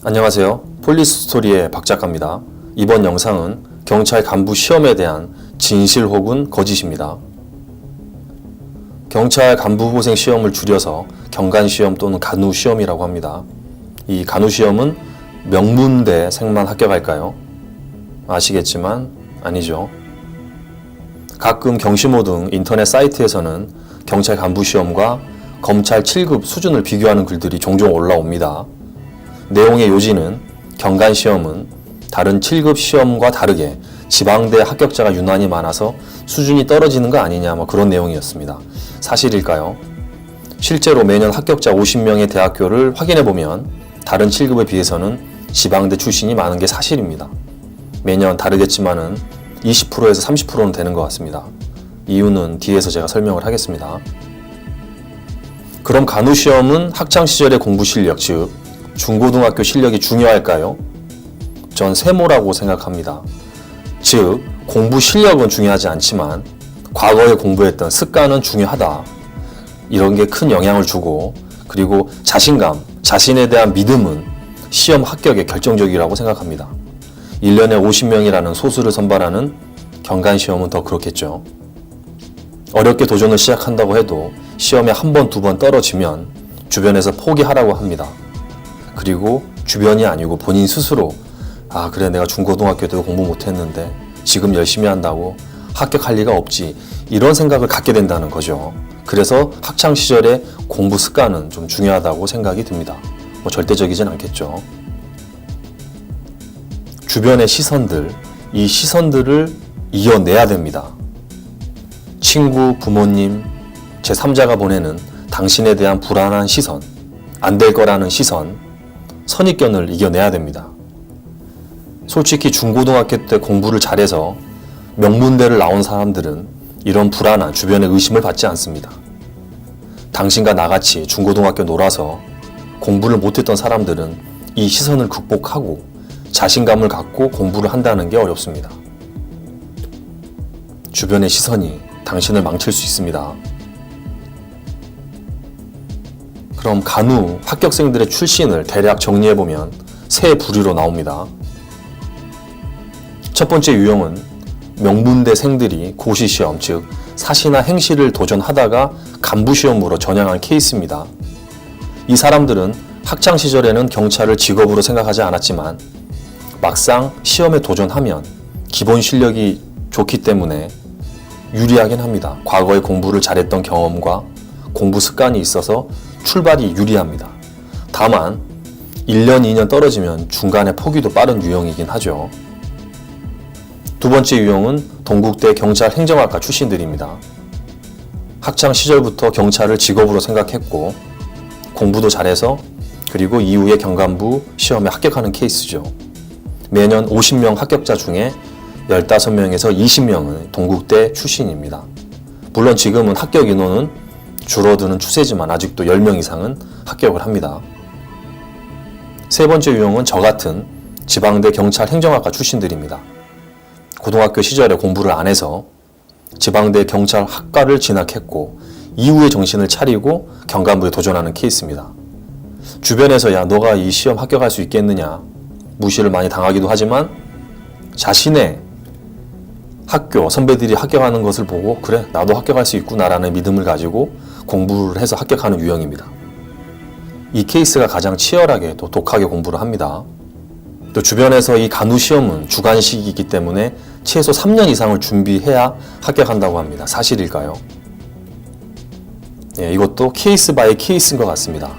안녕하세요. 폴리스토리의 박 작가입니다. 이번 영상은 경찰 간부 시험에 대한 진실 혹은 거짓입니다. 경찰 간부 후보생 시험을 줄여서 경간시험 또는 간우시험이라고 합니다. 이 간우시험은 명문대생만 합격할까요? 아시겠지만 아니죠. 가끔 경시모 등 인터넷 사이트에서는 경찰 간부 시험과 검찰 7급 수준을 비교하는 글들이 종종 올라옵니다. 내용의 요지는 경간시험은 다른 7급 시험과 다르게 지방대 합격자가 유난히 많아서 수준이 떨어지는 거 아니냐 그런 내용이었습니다. 사실일까요? 실제로 매년 합격자 50명의 대학교를 확인해보면 다른 7급에 비해서는 지방대 출신이 많은 게 사실입니다. 매년 다르겠지만은 20%에서 30%는 되는 것 같습니다. 이유는 뒤에서 제가 설명을 하겠습니다. 그럼 간우시험은 학창시절의 공부 실력, 즉 중고등학교 실력이 중요할까요? 전 세모라고 생각합니다. 즉 공부 실력은 중요하지 않지만 과거에 공부했던 습관은 중요하다. 이런 게 큰 영향을 주고, 그리고 자신감, 자신에 대한 믿음은 시험 합격에 결정적이라고 생각합니다. 1년에 50명이라는 소수를 선발하는 경간시험은 더 그렇겠죠. 어렵게 도전을 시작한다고 해도 시험에 한 번, 두 번 떨어지면 주변에서 포기하라고 합니다. 그리고 주변이 아니고 본인 스스로 그래 내가 중고등학교 때도 공부 못했는데 지금 열심히 한다고 합격할 리가 없지, 이런 생각을 갖게 된다는 거죠. 그래서 학창시절의 공부 습관은 좀 중요하다고 생각이 듭니다. 절대적이진 않겠죠. 주변의 시선들, 이 시선들을 이겨내야 됩니다. 친구, 부모님, 제3자가 보내는 당신에 대한 불안한 시선, 안 될 거라는 시선, 선입견을 이겨내야 됩니다. 솔직히 중고등학교 때 공부를 잘해서 명문대를 나온 사람들은 이런 불안한 주변의 의심을 받지 않습니다. 당신과 나같이 중고등학교 놀아서 공부를 못했던 사람들은 이 시선을 극복하고 자신감을 갖고 공부를 한다는 게 어렵습니다. 주변의 시선이 당신을 망칠 수 있습니다. 그럼 간우 합격생들의 출신을 대략 정리해보면 세 부류로 나옵니다. 첫 번째 유형은 명문대생들이 고시시험, 즉 사시나 행시를 도전하다가 간부시험으로 전향한 케이스입니다. 이 사람들은 학창시절에는 경찰을 직업으로 생각하지 않았지만 막상 시험에 도전하면 기본 실력이 좋기 때문에 유리하긴 합니다. 과거에 공부를 잘했던 경험과 공부 습관이 있어서 출발이 유리합니다. 다만 1년, 2년 떨어지면 중간에 포기도 빠른 유형이긴 하죠. 두 번째 유형은 동국대 경찰행정학과 출신들입니다. 학창 시절부터 경찰을 직업으로 생각했고 공부도 잘해서 그리고 이후에 경간부 시험에 합격하는 케이스죠. 매년 50명 합격자 중에 15명에서 20명은 동국대 출신입니다. 물론 지금은 합격 인원은 줄어드는 추세지만 아직도 10명 이상은 합격을 합니다. 세 번째 유형은 저 같은 지방대 경찰행정학과 출신들입니다. 고등학교 시절에 공부를 안 해서 지방대 경찰학과를 진학했고 이후에 정신을 차리고 경간부에 도전하는 케이스입니다. 주변에서 야 너가 이 시험 합격할 수 있겠느냐 무시를 많이 당하기도 하지만 자신의 학교 선배들이 합격하는 것을 보고 그래 나도 합격할 수 있구나라는 믿음을 가지고 공부를 해서 합격하는 유형입니다. 이 케이스가 가장 치열하게 또 독하게 공부를 합니다. 또 주변에서 이 간우시험은 주관식이기 때문에 최소 3년 이상을 준비해야 합격한다고 합니다. 사실일까요? 이것도 케이스 바이 케이스인 것 같습니다.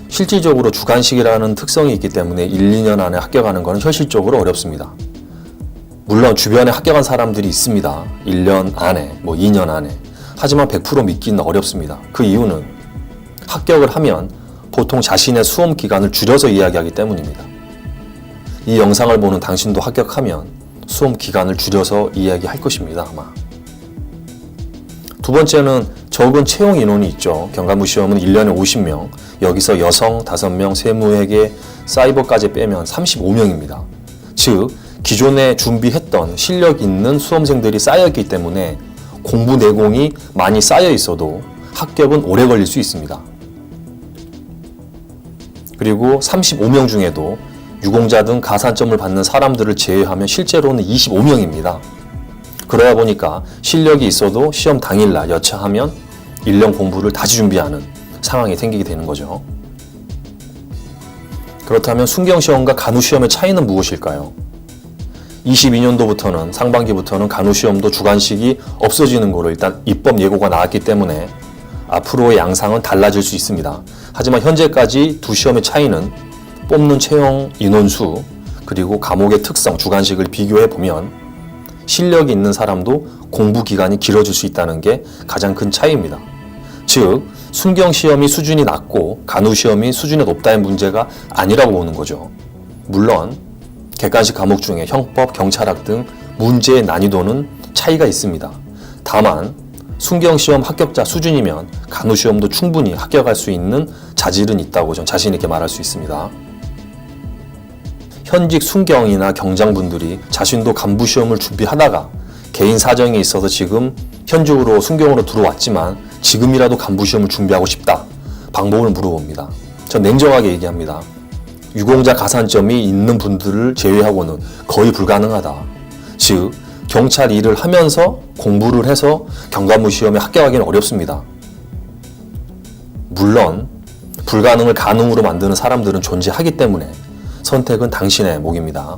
실질적으로 주관식이라는 특성이 있기 때문에 1, 2년 안에 합격하는 것은 현실적으로 어렵습니다. 물론 주변에 합격한 사람들이 있습니다. 1년 안에, 2년 안에. 하지만 100% 믿기는 어렵습니다. 그 이유는 합격을 하면 보통 자신의 수험 기간을 줄여서 이야기하기 때문입니다. 이 영상을 보는 당신도 합격하면 수험 기간을 줄여서 이야기할 것입니다, 아마. 두 번째는 적은 채용 인원이 있죠. 경간부 시험은 1년에 50명, 여기서 여성 5명, 세무회계, 사이버까지 빼면 35명입니다. 즉, 기존에 준비했던 실력 있는 수험생들이 쌓여있기 때문에 공부 내공이 많이 쌓여 있어도 합격은 오래 걸릴 수 있습니다. 그리고 35명 중에도 유공자 등 가산점을 받는 사람들을 제외하면 실제로는 25명입니다. 그러다 보니까 실력이 있어도 시험 당일날 여차하면 1년 공부를 다시 준비하는 상황이 생기게 되는 거죠. 그렇다면 순경시험과 간호시험의 차이는 무엇일까요? 22년도부터는 상반기부터는 간호시험도 주관식이 없어지는 거로 일단 입법 예고가 나왔기 때문에 앞으로의 양상은 달라질 수 있습니다. 하지만 현재까지 두 시험의 차이는 뽑는 채용 인원수 그리고 과목의 특성, 주관식을 비교해 보면 실력이 있는 사람도 공부 기간이 길어질 수 있다는 게 가장 큰 차이입니다. 즉, 순경시험이 수준이 낮고 간호시험이 수준이 높다는 문제가 아니라고 보는 거죠. 물론 객관식 과목 중에 형법, 경찰학 등 문제의 난이도는 차이가 있습니다. 다만 순경시험 합격자 수준이면 간호시험도 충분히 합격할 수 있는 자질은 있다고 전 자신 있게 말할 수 있습니다. 현직 순경이나 경장분들이 자신도 간부시험을 준비하다가 개인 사정이 있어서 지금 현직으로 순경으로 들어왔지만 지금이라도 간부시험을 준비하고 싶다. 방법을 물어봅니다. 전 냉정하게 얘기합니다. 유공자 가산점이 있는 분들을 제외하고는 거의 불가능하다. 즉, 경찰 일을 하면서 공부를 해서 경간부 시험에 합격하기는 어렵습니다. 물론 불가능을 가능으로 만드는 사람들은 존재하기 때문에 선택은 당신의 몫입니다.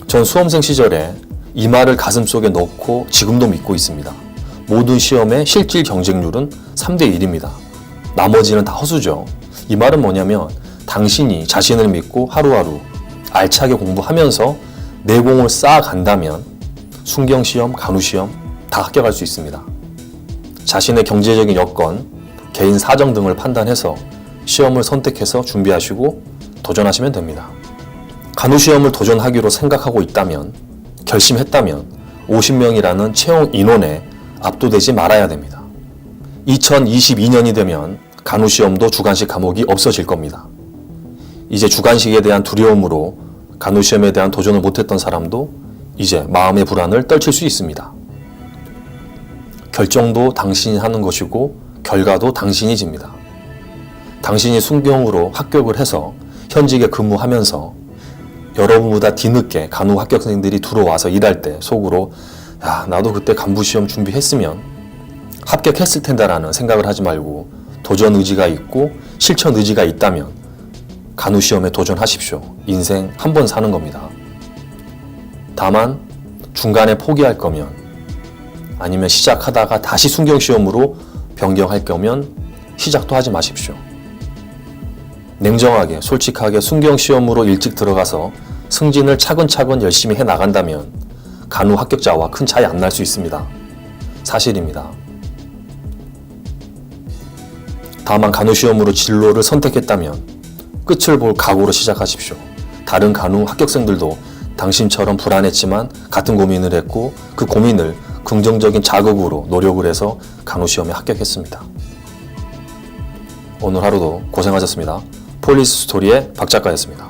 전 수험생 시절에 이 말을 가슴속에 넣고 지금도 믿고 있습니다. 모든 시험의 실질 경쟁률은 3대 1입니다. 나머지는 다 허수죠. 이 말은 뭐냐면 당신이 자신을 믿고 하루하루 알차게 공부하면서 내공을 쌓아간다면 순경시험, 간호시험 다 합격할 수 있습니다. 자신의 경제적인 여건, 개인 사정 등을 판단해서 시험을 선택해서 준비하시고 도전하시면 됩니다. 간호시험을 도전하기로 생각하고 있다면, 결심했다면 50명이라는 채용 인원에 압도되지 말아야 됩니다. 2022년이 되면 간호시험도 주관식 과목이 없어질 겁니다. 이제 주관식에 대한 두려움으로 간호시험에 대한 도전을 못했던 사람도 이제 마음의 불안을 떨칠 수 있습니다. 결정도 당신이 하는 것이고 결과도 당신이 집니다. 당신이 순경으로 합격을 해서 현직에 근무하면서 여러분보다 뒤늦게 간호 합격생들이 들어와서 일할 때 속으로 야, 나도 그때 간부시험 준비했으면 합격했을 텐데라는 생각을 하지 말고 도전 의지가 있고 실천 의지가 있다면 간호시험에 도전하십시오. 인생 한 번 사는 겁니다. 다만 중간에 포기할 거면 아니면 시작하다가 다시 순경시험으로 변경할 거면 시작도 하지 마십시오. 냉정하게 솔직하게 순경시험으로 일찍 들어가서 승진을 차근차근 열심히 해나간다면 간호 합격자와 큰 차이 안 날 수 있습니다. 사실입니다. 다만 간호시험으로 진로를 선택했다면 끝을 볼 각오로 시작하십시오. 다른 간호 합격생들도 당신처럼 불안했지만 같은 고민을 했고 그 고민을 긍정적인 자극으로 노력을 해서 간호시험에 합격했습니다. 오늘 하루도 고생하셨습니다. 폴리스 스토리의 박 작가였습니다.